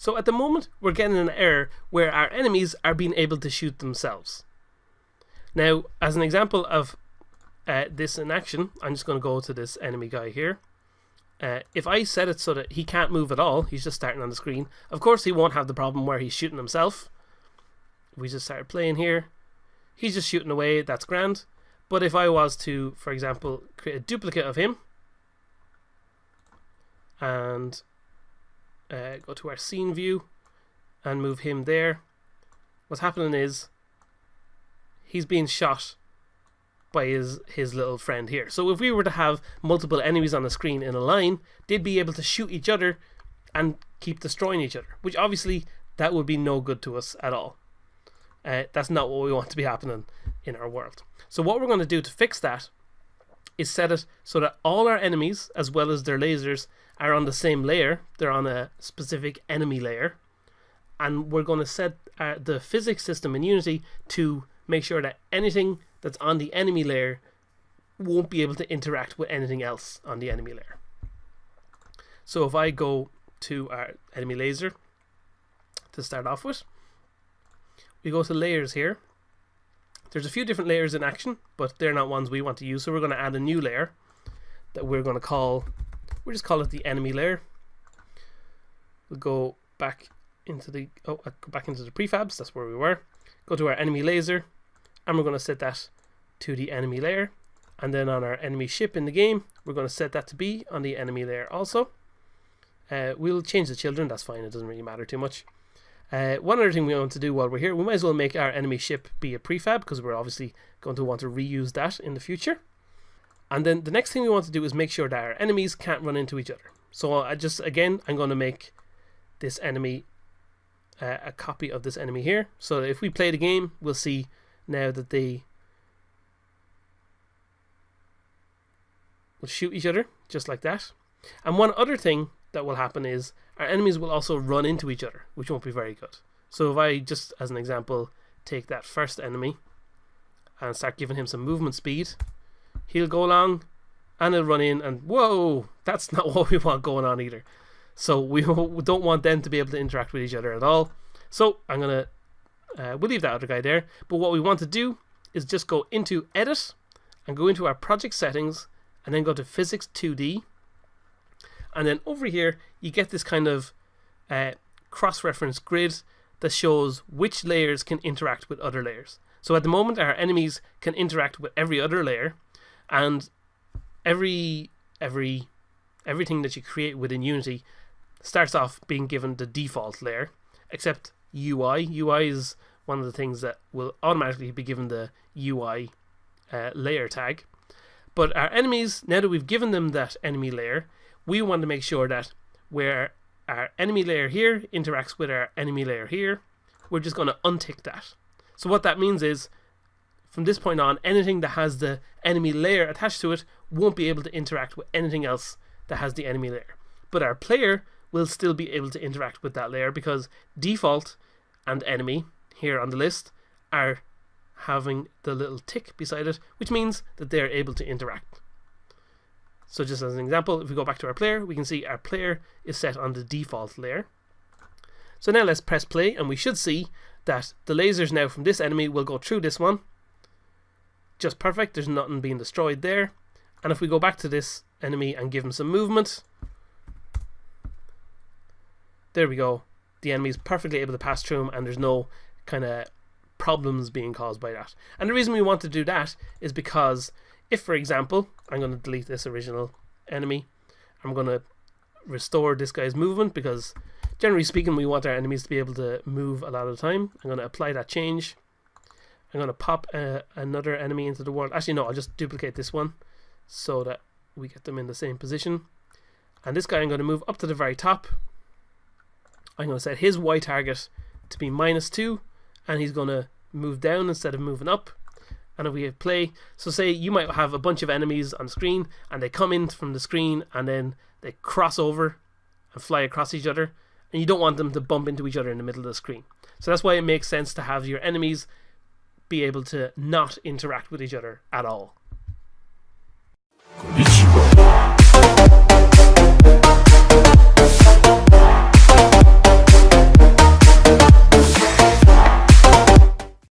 So at the moment, we're getting an error where our enemies are being able to shoot themselves. Now, as an example of this in action, I'm just going to go to this enemy guy here. If I set it so that he can't move at all, he's just starting on the screen, of course he won't have the problem where he's shooting himself. If we just started playing here, he's just shooting away, that's grand. But if I was to, for example, create a duplicate of him and go to our scene view and move him there, what's happening is he's being shot by his little friend here. So if we were to have multiple enemies on the screen in a line, they'd be able to shoot each other and keep destroying each other, which obviously that would be no good to us at all. That's not what we want to be happening in our world. So what we're going to do to fix that is set it so that all our enemies, as well as their lasers, are on the same layer. They're on a specific enemy layer. And we're going to set the physics system in Unity to make sure that anything that's on the enemy layer won't be able to interact with anything else on the enemy layer. So if I go to our enemy laser to start off with, we go to layers here. There's a few different layers in action, but they're not ones we want to use, so we're going to add a new layer that we're going to call, we'll just call it the enemy layer. We'll go back into the prefabs, that's where we were. Go to our enemy laser, and we're going to set that to the enemy layer. And then on our enemy ship in the game, we're going to set that to be on the enemy layer also. We'll change the children, that's fine, it doesn't really matter too much. One other thing we want to do while we're here, we might as well make our enemy ship be a prefab, because we're obviously going to want to reuse that in the future. And then the next thing we want to do is make sure that our enemies can't run into each other. So again, I'm going to make this enemy a copy of this enemy here, so that if we play the game, we'll see now that they will shoot each other just like that. And one other thing that will happen is our enemies will also run into each other, which won't be very good. So if I just, as an example, take that first enemy and start giving him some movement speed, he'll go along and he'll run in, and whoa, that's not what we want going on either. So we don't want them to be able to interact with each other at all. So I'm going to, we'll leave that other guy there. But what we want to do is just go into Edit and go into our project settings and then go to Physics 2D. And then over here, you get this kind of cross-reference grid that shows which layers can interact with other layers. So at the moment, our enemies can interact with every other layer, and everything that you create within Unity starts off being given the default layer, except UI. UI is one of the things that will automatically be given the UI layer tag. But our enemies, now that we've given them that enemy layer, we want to make sure that where our enemy layer here interacts with our enemy layer here, we're just going to untick that. So what that means is, from this point on, anything that has the enemy layer attached to it won't be able to interact with anything else that has the enemy layer. But our player will still be able to interact with that layer, because default and enemy here on the list are having the little tick beside it, which means that they're able to interact. So just as an example, if we go back to our player, we can see our player is set on the default layer. So now let's press play, and we should see that the lasers now from this enemy will go through this one. Just perfect, there's nothing being destroyed there. And if we go back to this enemy and give him some movement, there we go. The enemy is perfectly able to pass through him, and there's no kind of problems being caused by that. And the reason we want to do that is because if, for example, I'm going to delete this original enemy, I'm going to restore this guy's movement, because generally speaking we want our enemies to be able to move a lot of the time. I'm going to apply that change. I'm going to pop another enemy into the world. Actually no, I'll just duplicate this one so that we get them in the same position. And this guy I'm going to move up to the very top. I'm going to set his Y target to be -2, and he's going to move down instead of moving up. And if we hit play, so say you might have a bunch of enemies on screen, and they come in from the screen and then they cross over and fly across each other, and you don't want them to bump into each other in the middle of the screen. So that's why it makes sense to have your enemies be able to not interact with each other at all.